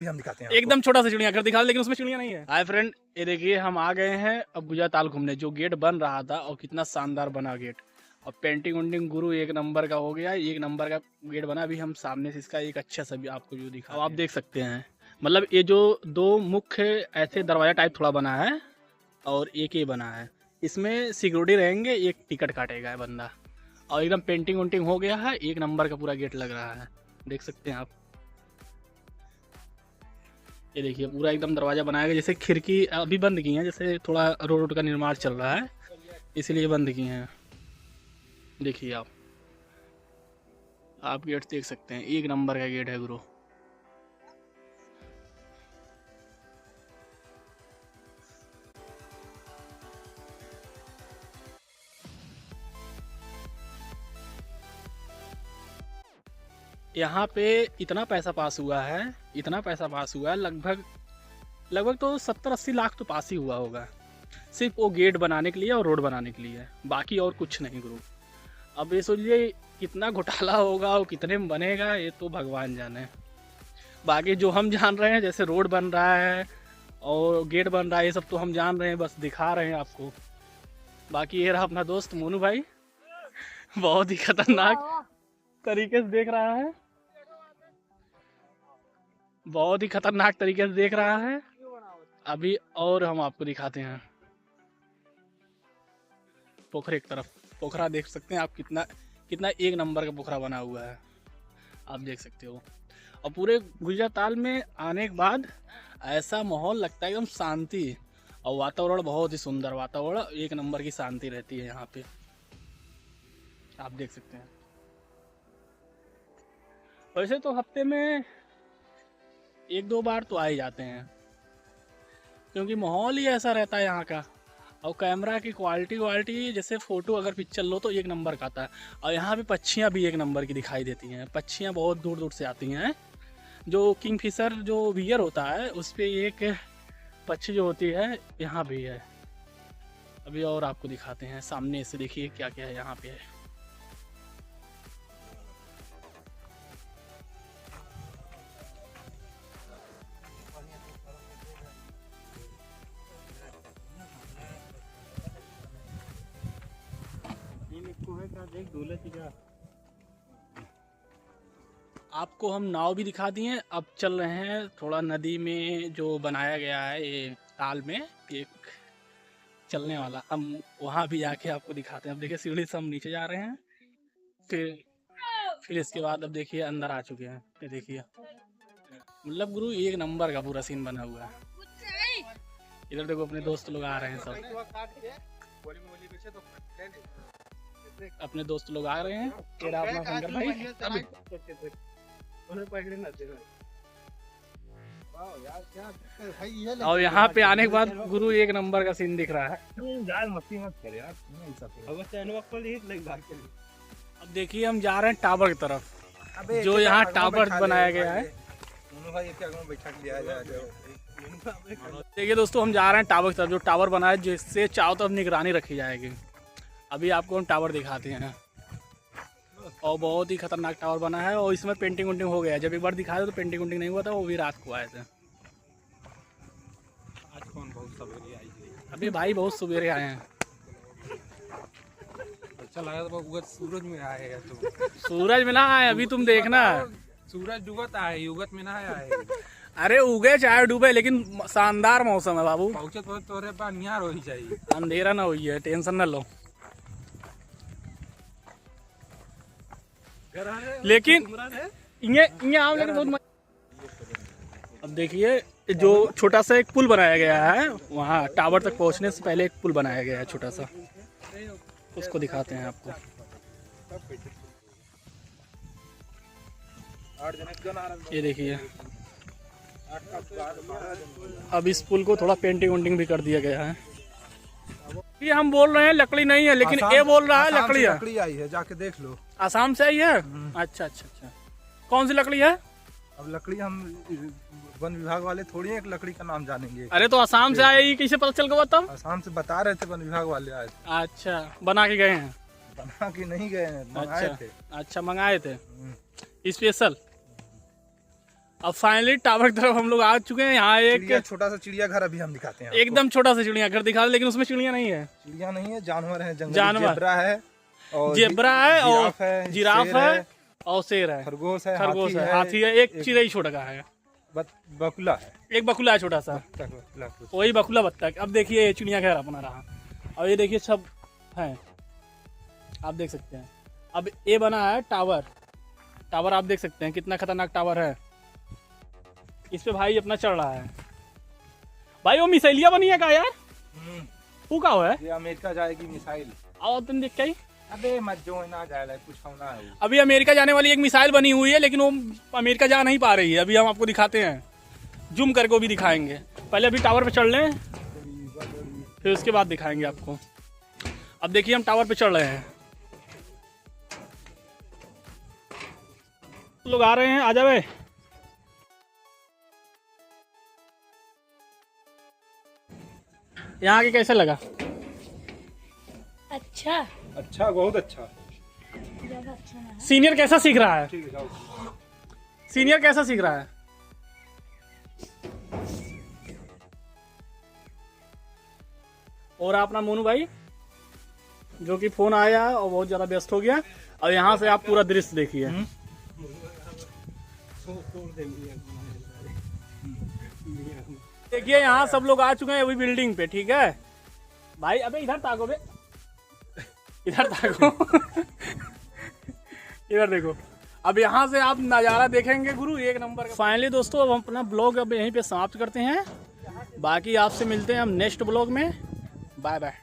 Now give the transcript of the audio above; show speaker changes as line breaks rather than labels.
हम दिखाते हैं
एकदम छोटा सा चिड़ियाघर दिखा, लेकिन उसमें चिड़िया नहीं है। हाय फ्रेंड, ये देखिए हम आ गए हैं अबुजा ताल घूमने। जो गेट बन रहा था और कितना शानदार बना गेट, और पेंटिंग वेंटिंग गुरु एक नंबर का हो गया, एक नंबर का गेट बना। अभी हम सामने से इसका एक अच्छा सा भी आपको व्यू दिखा, अब आप देख सकते हैं। मतलब ये जो दो मुख्य ऐसे दरवाजा टाइप थोड़ा बना है और एक ये बना है, इसमें सिक्योरिटी रहेंगे, एक टिकट काटेगा बंदा। और एकदम पेंटिंग वेंटिंग हो गया है, एक नंबर का पूरा गेट लग रहा है, देख सकते हैं आप। ये देखिए पूरा एकदम दरवाजा बनाया गया, जैसे खिड़की अभी बंद की हैं, जैसे थोड़ा रोड का निर्माण चल रहा है इसलिए बंद की हैं। देखिए आप गेट देख सकते हैं, एक नंबर का गेट है गुरु। यहाँ पे इतना पैसा पास हुआ है, इतना पैसा पास हुआ है, लगभग लगभग तो 70-80 लाख तो पास ही हुआ होगा, सिर्फ वो गेट बनाने के लिए और रोड बनाने के लिए, बाकी और कुछ नहीं गुरु। अब ये सोचिए कितना घोटाला होगा और कितने में बनेगा, ये तो भगवान जाने। बाकी जो हम जान रहे हैं, जैसे रोड बन रहा है और गेट बन रहा है, ये सब तो हम जान रहे हैं, बस दिखा रहे हैं आपको। बाकी ये रहा अपना दोस्त मोनू भाई, बहुत ही खतरनाक तरीके से देख रहा है, बहुत ही खतरनाक तरीके से देख रहा है। अभी और हम आपको दिखाते हैं पोखरे की तरफ। पोखरा देख सकते हैं आप, कितना कितना एक नंबर का पोखरा बना हुआ है, आप देख सकते हो। और पूरे गुजरा ताल में आने के बाद ऐसा माहौल लगता है एकदम शांति, और वातावरण बहुत ही सुंदर, वातावरण एक नंबर की शांति रहती है यहाँ पे, आप देख सकते हैं। वैसे तो हफ्ते में 1-2 बार तो आ ही जाते हैं, क्योंकि माहौल ही ऐसा रहता है यहाँ का। और कैमरा की क्वालिटी जैसे फ़ोटो अगर पिक्चर लो तो एक नंबर का आता है। और यहाँ पे पक्षियाँ भी एक नंबर की दिखाई देती हैं, पक्षियाँ बहुत दूर दूर से आती हैं। जो किंगफिशर जो वियर होता है उस पर एक पक्षी जो होती है यहाँ भी है। अभी और आपको दिखाते हैं, सामने से देखिए क्या क्या है यहाँ पे है। आपको हम नाव भी दिखा दिए। अब चल रहे हैं थोड़ा नदी में जो बनाया गया है ये ताल में एक चलने वाला, हम वहाँ भी जाके आपको दिखाते हैं। अब देखिए सीढ़ी से हम नीचे जा रहे हैं, फिर इसके बाद अब देखिए अंदर आ चुके हैं। ये देखिए मतलब गुरु एक नंबर का पूरा सीन बना हुआ है। इधर देखो अपने दोस्त लोग आ रहे हैं, सब अपने दोस्त लोग आ रहे हैं। तेरा अपना शंकर भाई और यहाँ पे आने के बाद गुरु एक नंबर का सीन दिख रहा है। अब देखिए हम जा रहे हैं टावर की तरफ, जो यहाँ टावर बनाया गया है। देखिए दोस्तों हम जा रहे हैं टावर की तरफ, जो टावर बना है जिससे चारों तरफ निगरानी रखी जाएगी। अभी आपको हम टावर दिखाते हैं, और बहुत ही खतरनाक टावर बना है। और इसमें पेंटिंग वेंटिंग हो गया है, जब एक बार दिखाया तो पेंटिंग वेंटिंग नहीं हुआ था, वो भी रात को आए थे। आज कौन बहुत सवेरे आई है? अभी भाई बहुत सवेरे आए हैं। अच्छा लगा तो सूरज में आए हैं तुम। सूरज में ना आए अभी, तुम देखना
सूरज डूबत आए, युगत में ना आए।
अरे उगे चाहे डूबे, लेकिन शानदार मौसम है बाबू।
पहुंचे तो तोरे पास निहार हो ही चाहिए,
अंधेरा ना हुई है, टेंशन ना लो। लेकिन अब देखिए जो छोटा सा एक पुल बनाया गया है, वहाँ टावर तक पहुँचने से पहले एक पुल बनाया गया है छोटा सा, उसको दिखाते हैं आपको। ये देखिए अब इस पुल को थोड़ा पेंटिंग वेंटिंग भी कर दिया गया है। ये हम बोल रहे हैं लकड़ी नहीं है, लेकिन ये बोल रहा है लकड़ी है।
लकड़ी आई है, जाके देख लो।
आसाम से आई है? अच्छा अच्छा अच्छा, कौन सी लकड़ी है?
अब लकड़ी हम वन विभाग वाले थोड़ी एक लकड़ी का नाम जानेंगे।
अरे तो आसाम से आई, कैसे पता चल गया तब?
आसाम से बता रहे थे, वन विभाग वाले आए थे।
अच्छा, बना के गए हैं?
बना के नहीं गए हैं, मंगाए थे।
अच्छा मंगाए थे स्पेशल। अब फाइनली टावर की तरफ हम लोग आ चुके हैं। यहाँ एक
छोटा सा चिड़ियाघर अभी हम दिखाते हैं
एकदम छोटा सा चिड़ियाघर दिखा रहे, लेकिन उसमें चिड़िया नहीं है।
चिड़िया नहीं है, जानवर है, जंगली
जानवर।
जेब्रा है और
जिराफ है और शेर है,
खरगोश है,
हाथी है, एक चिड़ै छोटा का है,
बकुला है,
एक बकुला है छोटा सा, वही बकुला बत्तख। अब देखिए ये चिड़ियाघर अपना रहा, और ये देखिए सब है, आप देख सकते हैं। अब ये बना है टावर, टावर आप देख सकते हैं कितना खतरनाक टावर है। इस पे भाई अपना चढ़ रहा है। भाई वो मिसाइलिया बनी है का यार, वो का है?
ये अमेरिका जाएगी मिसाइल।
आओ तुम देख के।
अबे मत जो ना जाए, कुछ होना है।
अभी अमेरिका जाने वाली एक मिसाइल बनी हुई है, लेकिन वो अमेरिका जा नहीं पा रही है। अभी हम आपको दिखाते हैं, जूम करके भी दिखाएंगे। पहले अभी टावर पे चढ़ लें, फिर उसके बाद दिखाएंगे आपको। अब देखिए हम टावर पे चढ़ रहे हैं, लोग आ रहे हैं, आ जावे। यहाँ के कैसे लगा?
अच्छा,
अच्छा, बहुत अच्छा।
ज्यादा अच्छा है।
सीनियर कैसा सीख रहा है?
ठीक है, जाओ।
सीनियर कैसा सीख रहा है? और अपना मोनू भाई जो कि फोन आया और बहुत ज्यादा व्यस्त हो गया। और यहाँ से आप पूरा दृश्य देखिए। देखिए यहाँ सब लोग आ चुके हैं अभी बिल्डिंग पे, ठीक है भाई। अबे इधर ताको बे, इधर ताको इधर देखो। अब यहाँ से आप नज़ारा देखेंगे गुरु, एक नंबर का। फाइनली दोस्तों अब हम अपना ब्लॉग अब यहीं पे समाप्त करते हैं। बाकी आपसे मिलते हैं हम नेक्स्ट ब्लॉग में। Bye bye.